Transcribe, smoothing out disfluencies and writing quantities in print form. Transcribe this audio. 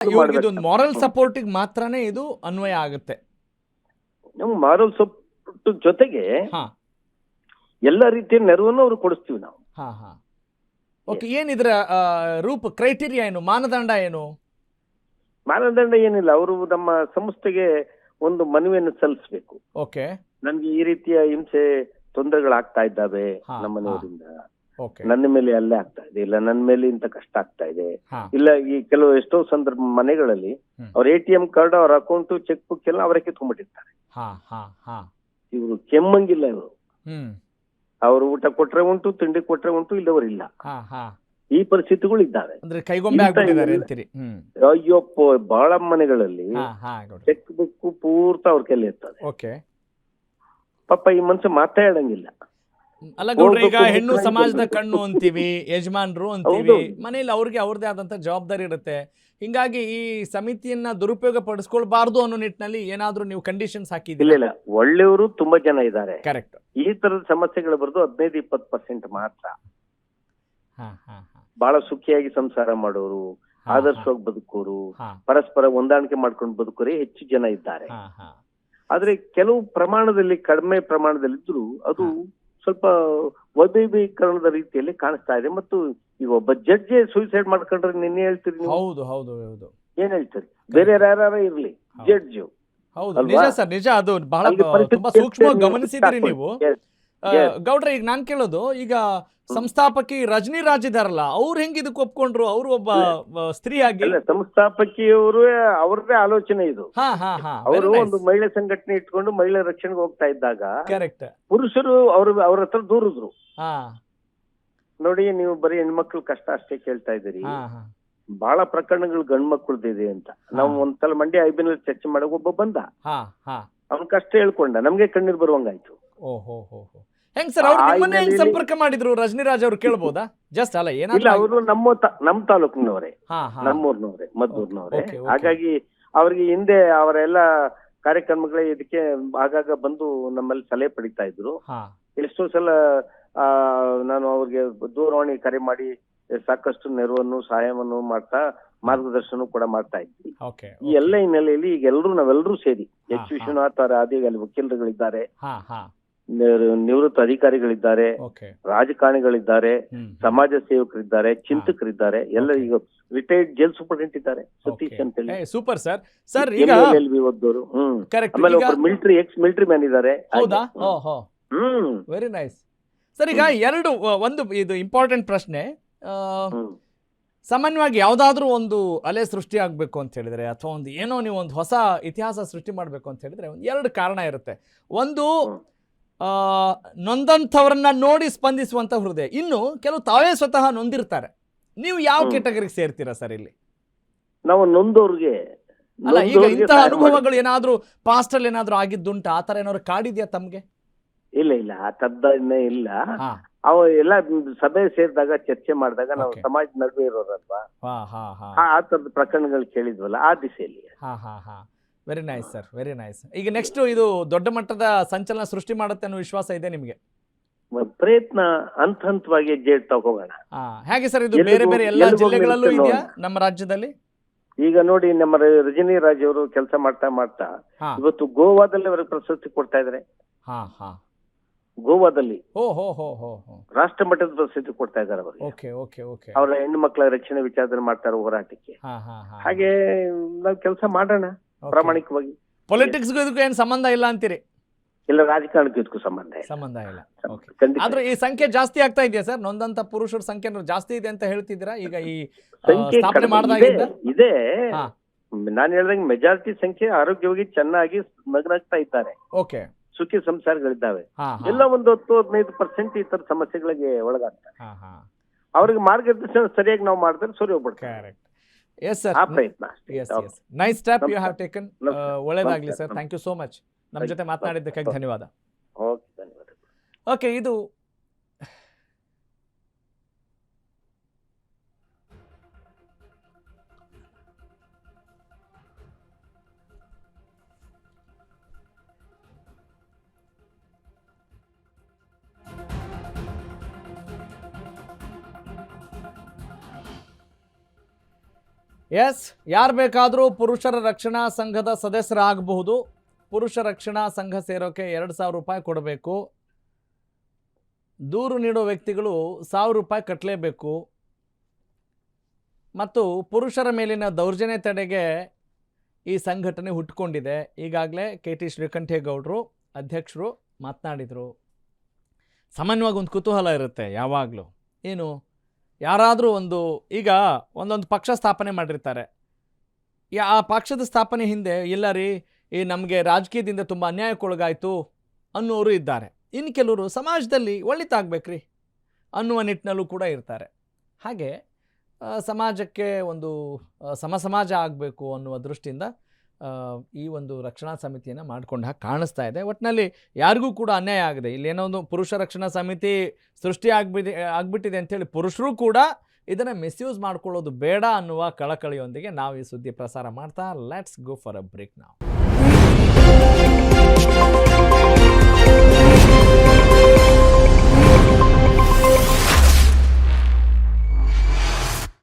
ಇವ್ರಿಗೆ ಇದೊಂದು ಮಾರಲ್ ಸಪೋರ್ಟಿಗೆ ಮಾತ್ರನೇ ಇದು ಅನ್ವಯ ಆಗುತ್ತೆ. ನಮ್ಗೆ ಮಾರಲ್ ಸಪೋರ್ಟ್ ಜೊತೆಗೆ ಹಾ ಎಲ್ಲ ರೀತಿಯ ನೆರವನ್ನು ಅವ್ರು ಕೊಡಿಸ್ತೀವಿ ನಾವು. ಹಾ ಹಾ ಓಕೆ. ಏನಿದ್ರ ರೂಪ ಕ್ರೈಟೀರಿಯಾ ಏನು, ಮಾನದಂಡ ಏನು? ಮಾನದಂಡ ಏನಿಲ್ಲ, ಅವರು ನಮ್ಮ ಸಂಸ್ಥೆಗೆ ಒಂದು ಮನವಿಯನ್ನು ಸಲ್ಲಿಸಬೇಕು. ಓಕೆ. ನನ್ಗೆ ಈ ರೀತಿಯ ಹಿಂಸೆ ತೊಂದರೆಗಳಾಗ್ತಾ ಇದ್ದಾವೆ ನಮ್ಮ ಮನೆಯವರಿಂದ, ನನ್ನ ಮೇಲೆ ಅಲ್ಲೇ ಆಗ್ತಾ ಇದೆ, ಇಲ್ಲ ನನ್ನ ಮೇಲೆ ಇಂತ ಕಷ್ಟ ಆಗ್ತಾ ಇದೆ, ಇಲ್ಲ ಈ ಕೆಲವು ಎಷ್ಟೋ ಸಂದರ್ಭ ಮನೆಗಳಲ್ಲಿ ಅವ್ರ ATM ಕಾರ್ಡ್, ಅವ್ರ ಅಕೌಂಟ್, ಚೆಕ್ ಬುಕ್ ಎಲ್ಲ ಅವರೇ ಕಿತ್ಕೊಂಡ್ಬಿಟ್ಟಿರ್ತಾರೆ. ಇವರು ಕೆಮ್ಮಂಗಿಲ್ಲ, ಇವರು ಅವರು ಊಟ ಕೊಟ್ರೆ ಉಂಟು, ತಿಂಡಿ ಕೊಟ್ರೆ ಉಂಟು, ಇಲ್ಲವರಿಲ್ಲ. ಈ ಪರಿಸ್ಥಿತಿಗಳು ಇದ್ದಾವೆ. ಅಯ್ಯಪ್ಪ, ಬಹಳ ಮನೆಗಳಲ್ಲಿ ಚೆಕ್ ಬುಕ್ ಪೂರ್ತ ಅವ್ರ ಕೈಲಿ ಇರ್ತದೆ. ಪಾಪ ಈ ಮನುಷ್ಯ ಮಾತಾಡಂಗಿಲ್ಲ. ಅಲ್ಲ ಗೌಡ್ರೆ, ಈಗ ಹೆಣ್ಣು ಸಮಾಜದ ಕಣ್ಣು ಅಂತೀವಿ, ಯಜಮಾನ್ರು ಅಂತೀವಿ, ಮನೇಲಿ ಅವ್ರಿಗೆ ಅವ್ರದೇ ಆದಂತ ಜವಾಬ್ದಾರಿ ಇರುತ್ತೆ. ಹಿಂಗಾಗಿ ಈ ಸಮಿತಿಯನ್ನ ದುರುಪಯೋಗ ಪಡಿಸ್ಕೊಳ್ಬಾರ್ದು ಅನ್ನೋ ನಿಟ್ಟಿನಲ್ಲಿ ಏನಾದ್ರೂ ನೀವು ಕಂಡೀಷನ್ಸ್ ಹಾಕಿದ್ದೀರಾ? ಇಲ್ಲ, ಒಳ್ಳೆಯವರು ತುಂಬಾ ಜನ ಇದ್ದಾರೆ. ಕರೆಕ್ಟ್. ಈ ತರದ ಸಮಸ್ಯೆಗಳು ಬರೋದು 15-20% ಮಾತ್ರ. ಬಹಳ ಸುಖಿಯಾಗಿ ಸಂಸಾರ ಮಾಡೋರು, ಆದರ್ಶವಾಗಿ ಬದುಕೋರು, ಪರಸ್ಪರ ಹೊಂದಾಣಿಕೆ ಮಾಡ್ಕೊಂಡು ಬದುಕೋರೇ ಹೆಚ್ಚು ಜನ ಇದ್ದಾರೆ. ಆದ್ರೆ ಕೆಲವು ಪ್ರಮಾಣದಲ್ಲಿ, ಕಡಿಮೆ ಪ್ರಮಾಣದಲ್ಲಿದ್ರು ಅದು ಸ್ವಲ್ಪ ವೈಭವೀಕರಣದ ರೀತಿಯಲ್ಲಿ ಕಾಣಿಸ್ತಾ ಇದೆ. ಮತ್ತು ಈಗ ಒಬ್ಬ ಜಡ್ಜ್ ಸೂಸೈಡ್ ಮಾಡ್ಕೊಂಡ್ರೆ ನಿನ್ನೆ ಹೇಳ್ತೀರಿ ನೀವು? ಹೌದು ಹೌದು ಹೌದು. ಏನ್ ಹೇಳ್ತೀರಿ? ಬೇರೆ ಯಾರು ಇರ್ಲಿ, ಜಡ್ಜ್. ಹೌದು, ನಿಜ ಸರ್, ನಿಜ. ಅದು ಬಹಳ ತುಂಬಾ ಸೂಕ್ಷ್ಮವಾಗಿ ಗಮನಿಸಿದ್ರಿ ನೀವು ಗೌಡ್ರೆ. ಈಗ ನಾನ್ ಕೇಳೋದು, ಈಗ ಸಂಸ್ಥಾಪಕಿ ರಜನಿ ರಾಜ್ ಇದಾರಲ್ಲ, ಅವ್ರು ಹೆಂಗ್ ಇದಕ್ಕೆ ಒಪ್ಕೊಂಡ್ರು? ಅವರು ಒಬ್ಬ ಸ್ತ್ರೀ ಆಗಿ. ಸಂಸ್ಥಾಪಕಿಯವರು ಅವ್ರದೇ ಆಲೋಚನೆ ಇದು. ಅವರು ಒಂದು ಮಹಿಳೆ ಸಂಘಟನೆ ಇಟ್ಕೊಂಡು ಮಹಿಳೆ ರಕ್ಷಣೆಗೆ ಹೋಗ್ತಾ ಇದ್ದಾಗ ಕರೆಕ್ಟ್, ಪುರುಷರು ಅವ್ರ ಹತ್ರ ದೂರಿದ್ರು. ನೋಡಿ, ನೀವು ಬರೀ ಹೆಣ್ಮಕ್ಳು ಕಷ್ಟ ಅಷ್ಟೇ ಕೇಳ್ತಾ ಇದ್ದೀರಿ, ಬಹಳ ಪ್ರಕರಣಗಳು ಗಂಡ್ ಮಕ್ಕಳದಿದೆ ಅಂತ. ನಾವು ಒಂದ್ಸಲ ಮಂಡ್ಯ ಐಬಿನಲ್ಲಿ ಚರ್ಚೆ ಮಾಡಕ್ ಒಬ್ಬ ಬಂದ, ಅವ್ನ ಕಷ್ಟ ಹೇಳ್ಕೊಂಡ, ನಮ್ಗೆ ಕಣ್ಣೀರ್ ಬರುವಂಗಾಯ್ತು. ಹೆಂಗ್ ಸರ್ ಅವ್ರು ನಿಮ್ಮನ್ನೇ ಹೆಂಗ್ ಸಂಪರ್ಕ ಮಾಡಿದ್ರು? ರಜನಿರಾಜ್ ಅವ್ರು ಕೇಳ್ಬೋದಾ? ಜಸ್ಟ್ ಅಲ್ಲ, ಇಲ್ಲ, ಅವರು ನಮ್ಮ ತಾಲೂಕಿನವರೇ, ನಮ್ಮೂರ್ನವರೇ, ಮದ್ದೂರ್ನವರೇ. ಹಾಗಾಗಿ ಅವ್ರಿಗೆ ಹಿಂದೆ ಅವರೆಲ್ಲ ಕಾರ್ಯಕ್ರಮಗಳೇ ಇದಕ್ಕೆ ಆಗಾಗ ಬಂದು ನಮ್ಮಲ್ಲಿ ಸಲಹೆ ಪಡಿತಾ ಇದ್ರು. ಎಷ್ಟೋ ಸಲ ನಾನು ಅವ್ರಿಗೆ ದೂರವಾಣಿ ಕರೆ ಮಾಡಿ ಸಾಕಷ್ಟು ನೆರವನ್ನು, ಸಹಾಯವನ್ನು ಮಾಡ್ತಾ, ಮಾರ್ಗದರ್ಶನ ಕೂಡ ಮಾಡ್ತಾ ಇದ್ವಿ. ಈ ಎಲ್ಲ ಹಿನ್ನೆಲೆಯಲ್ಲಿ ಈಗ ನಾವೆಲ್ಲರೂ ಸೇರಿ, ಎಚ್ ವಿಶ್ವನಾಥ್ ಆದಿ ಅಲ್ಲಿ ವಕೀಲರುಗಳಿದ್ದಾರೆ, ನಿವೃತ್ತ ಅಧಿಕಾರಿಗಳಿದ್ದಾರೆ, ರಾಜಕಾರಣಿಗಳಿದ್ದಾರೆ, ಸಮಾಜ ಸೇವಕರಿದ್ದಾರೆ, ಚಿಂತಕರಿದ್ದಾರೆ, ಎಲ್ಲ ಈಗ ರಿಟೈರ್ಡ್ ಜೈಲ್ ಸೂಪರಿಂಟೆಂಡೆಂಟ್ ಇದ್ದಾರೆ, ಸತೀಶ್ ಅಂತ ಹೇಳಿ. Super sir. ಸರ್ ಈಗ ಓದ್ದವರು, ಆಮೇಲೆ ಒಬ್ಬರು ಎಕ್ಸ್ ಮಿಲಿಟರಿ ಮ್ಯಾನ್ ಇದ್ದಾರೆ. ಹೌದಾ? Very nice sir. ಈಗ ಒಂದು ಇದು ಇಂಪಾರ್ಟೆಂಟ್ ಪ್ರಶ್ನೆ. ಸಾಮಾನ್ಯವಾಗಿ ಯಾವ್ದಾದ್ರು ಒಂದು ಅಲೆ ಸೃಷ್ಟಿ ಆಗ್ಬೇಕು ಅಂತ ಹೇಳಿದ್ರೆ, ಅಥವಾ ಒಂದು ಏನೋ ನೀವು ಒಂದು ಹೊಸ ಇತಿಹಾಸ ಸೃಷ್ಟಿ ಮಾಡ್ಬೇಕು ಅಂತ ಹೇಳಿದ್ರೆ, ಎರಡು ಕಾರಣ ಇರುತ್ತೆ. ಒಂದು, ನೊಂದಂಥವ್ರನ್ನ ನೋಡಿ ಸ್ಪಂದಿಸುವಂತ ಹೃದಯ. ಇನ್ನು ಕೆಲವು ತಾವೇ ಸ್ವತಃ ನೊಂದಿರ್ತಾರೆ. ನೀವು ಯಾವ ಕೆಟಗರಿಗೆ ಸೇರ್ತೀರಾ ಸರ್ ಇಲ್ಲಿ? ನಾವು ನೊಂದವ್ರಿಗೆ ಅಲ್ಲ, ಈಗ ಇಂತಹ ಅನುಭವಗಳು ಏನಾದ್ರೂ ಪಾಸ್ಟ್ ಅಲ್ಲಿ ಏನಾದ್ರೂ ಆಗಿದ್ದುಂಟ? ಆತರ ಏನಾದ್ರು ಕಾಡಿದ್ಯಾ ತಮ್ಗೆ? ಇಲ್ಲ, ಆ ತದ್ದನ್ನೇ ಇಲ್ಲ. ಅವ ಎಲ್ಲ ಸಭೆ ಸೇರಿದಾಗ, ಚರ್ಚೆ ಮಾಡಿದಾಗ ನಾವು ಸಮಾಜ ನಡುವೆ ಇರೋರಲ್ವಾ, ಆ ತರದ ಪ್ರಕರಣಗಳು ಕೇಳಿದ್ವಲ್ಲ, ಆ ದಿಸೆಯಲ್ಲಿ. Very nice sir, very nice. ಈಗ ನೆಕ್ಸ್ಟ್ ಇದು ದೊಡ್ಡ ಮಟ್ಟದ ಸಂಚಲನ ಸೃಷ್ಟಿ ಮಾಡುತ್ತೆ ಅನ್ನೋ ವಿಶ್ವಾಸ ಇದೆ ನಿಮಗೆ? ಪ್ರಯತ್ನ ಹಂತ ಹಂತವಾಗಿ ಹೆಜ್ಜೆ ಇಡ್ತಾ ಹೋಗೋಣ. ಹೇಗೆ ಸರ್ ಇದು ಬೇರೆ ಬೇರೆ ಎಲ್ಲ ಜಿಲ್ಲೆಗಳಲ್ಲೂ ಇದೆಯಾ ನಮ್ಮ ರಾಜ್ಯದಲ್ಲಿ? ಈಗ ನೋಡಿ, ನಮ್ಮ ರಜನಿ ರಾಜ್ ಅವರು ಕೆಲಸ ಮಾಡ್ತಾ ಇವತ್ತು ಗೋವಾದಲ್ಲಿ ಅವರಿಗೆ ಪ್ರಶಸ್ತಿ ಕೊಡ್ತಾ ಇದಾರೆ. ಗೋವಾದಲ್ಲಿ ರಾಷ್ಟ್ರ ಮಟ್ಟದ ಪ್ರಶಸ್ತಿ ಕೊಡ್ತಾ ಇದ್ದಾರೆ ಅವರಿಗೆ. ಅವರ ಹೆಣ್ಣು ಮಕ್ಕಳ ರಕ್ಷಣೆ ವಿಚಾರದಲ್ಲಿ ಮಾಡ್ತಾರೆ ಹೋರಾಟಕ್ಕೆ. ಹಾಗೆ ನಾವು ಕೆಲಸ ಮಾಡೋಣ ಪ್ರಾಮಾಣಿಕವಾಗಿ. ಪೊಲಿಟಿಕ್ಸ್ ಏನ್ ಸಂಬಂಧ ಇಲ್ಲ ಅಂತೀರಿ? ಇಲ್ಲ, ರಾಜಕಾರಣಕ್ಕೆ ಇದಕ್ಕೂ ಸಂಬಂಧ ಇಲ್ಲ. ಆದ್ರೆ ಈ ಸಂಖ್ಯೆ ಜಾಸ್ತಿ ಆಗ್ತಾ ಇದೆಯಾ ಸರ್? ನೊಂದಂತ ಪುರುಷರ ಸಂಖ್ಯೆ ಜಾಸ್ತಿ ಇದೆ ಅಂತ ಹೇಳ್ತಿದ್ದೀರಾ ಈಗ ಈ ಸ್ಥಾಪನೆ ಮಾಡಿದಾಗಿಂದ? ಇದೆ, ನಾನು ಹೇಳ್ದಂಗೆ ಮೆಜಾರಿಟಿ ಸಂಖ್ಯೆ ಆರೋಗ್ಯವಾಗಿ ಚೆನ್ನಾಗಿ ನಗ್ನಾಗ್ತಾ ಇದ್ದಾರೆ. ಓಕೆ, ಸುಖಿ ಸಂಸಾರಗಳಿದ್ದಾವೆ. ಎಲ್ಲ ಒಂದು 10-15% ಈ ತರ ಸಮಸ್ಯೆಗಳಿಗೆ ಒಳಗಾಗ್ತಾರೆ. ಅವ್ರಿಗೆ ಮಾರ್ಗದರ್ಶನ ಸರಿಯಾಗಿ ನಾವು ಮಾಡಿದ್ರೆ ಸರಿ ಹೋಗ್ಬಿಡ್ತಾರೆ. Yes sir, nice step you have taken. ಒಳ್ಳೆಯದಾಗಲಿ sir, thank you so much. ನಮ್ಮ ಜೊತೆ ಮಾತನಾಡಿದ್ದಕ್ಕಾಗಿ ಧನ್ಯವಾದ. ಓಕೆ, ಇದು ಎಸ್, ಯಾರು ಬೇಕಾದರೂ ಪುರುಷರ ರಕ್ಷಣಾ ಸಂಘದ ಸದಸ್ಯರಾಗಬಹುದು. ಪುರುಷ ರಕ್ಷಣಾ ಸಂಘ ಸೇರೋಕೆ 2,000 ರೂಪಾಯಿ ಕೊಡಬೇಕು. ದೂರು ನೀಡೋ ವ್ಯಕ್ತಿಗಳು 1,000 ರೂಪಾಯಿ ಕಟ್ಟಲೇಬೇಕು. ಮತ್ತು ಪುರುಷರ ಮೇಲಿನ ದೌರ್ಜನ್ಯ ತಡೆಗೆ ಈ ಸಂಘಟನೆ ಹುಟ್ಟುಕೊಂಡಿದೆ. ಈಗಾಗಲೇ KT ಶ್ರೀಕಂಠೇಗೌಡರು ಅಧ್ಯಕ್ಷರು ಮಾತನಾಡಿದರು. ಸಾಮಾನ್ಯವಾಗಿ ಒಂದು ಕುತೂಹಲ ಇರುತ್ತೆ ಯಾವಾಗಲೂ, ಏನು ಯಾರಾದರೂ ಈಗ ಒಂದೊಂದು ಪಕ್ಷ ಸ್ಥಾಪನೆ ಮಾಡಿರ್ತಾರೆ. ಆ ಪಕ್ಷದ ಸ್ಥಾಪನೆ ಹಿಂದೆ ಇಲ್ಲ ರೀ, ಈ ನಮಗೆ ರಾಜಕೀಯದಿಂದ ತುಂಬ ಅನ್ಯಾಯಕ್ಕೊಳಗಾಯಿತು ಅನ್ನೋರು ಇದ್ದಾರೆ. ಇನ್ನು ಕೆಲವರು ಸಮಾಜದಲ್ಲಿ ಒಳಿತಾಗಬೇಕ್ರಿ ಅನ್ನುವ ನಿಟ್ಟಿನಲ್ಲೂ ಕೂಡ ಇರ್ತಾರೆ. ಹಾಗೆ ಸಮಾಜಕ್ಕೆ ಒಂದು ಸಮಾಜ ಆಗಬೇಕು ಅನ್ನುವ ದೃಷ್ಟಿಯಿಂದ ಈ ಒಂದು ರಕ್ಷಣಾ ಸಮಿತಿಯನ್ನು ಮಾಡ್ಕೊಂಡು ಹಾಗೆ ಕಾಣಿಸ್ತಾ ಇದೆ. ಒಟ್ಟಿನಲ್ಲಿ ಯಾರಿಗೂ ಕೂಡ ಅನ್ಯಾಯ ಆಗಿದೆ. ಇಲ್ಲೇನೋ ಒಂದು ಪುರುಷ ರಕ್ಷಣಾ ಸಮಿತಿ ಸೃಷ್ಟಿ ಆಗ್ಬಿಟ್ಟಿದೆ ಅಂಥೇಳಿ ಪುರುಷರು ಕೂಡ ಇದನ್ನು ಮಿಸ್ಯೂಸ್ ಮಾಡ್ಕೊಳ್ಳೋದು ಬೇಡ ಅನ್ನುವ ಕಳಕಳಿಯೊಂದಿಗೆ ನಾವು ಈ ಸುದ್ದಿ ಪ್ರಸಾರ ಮಾಡ್ತಾ let's go for a break ನಾವು.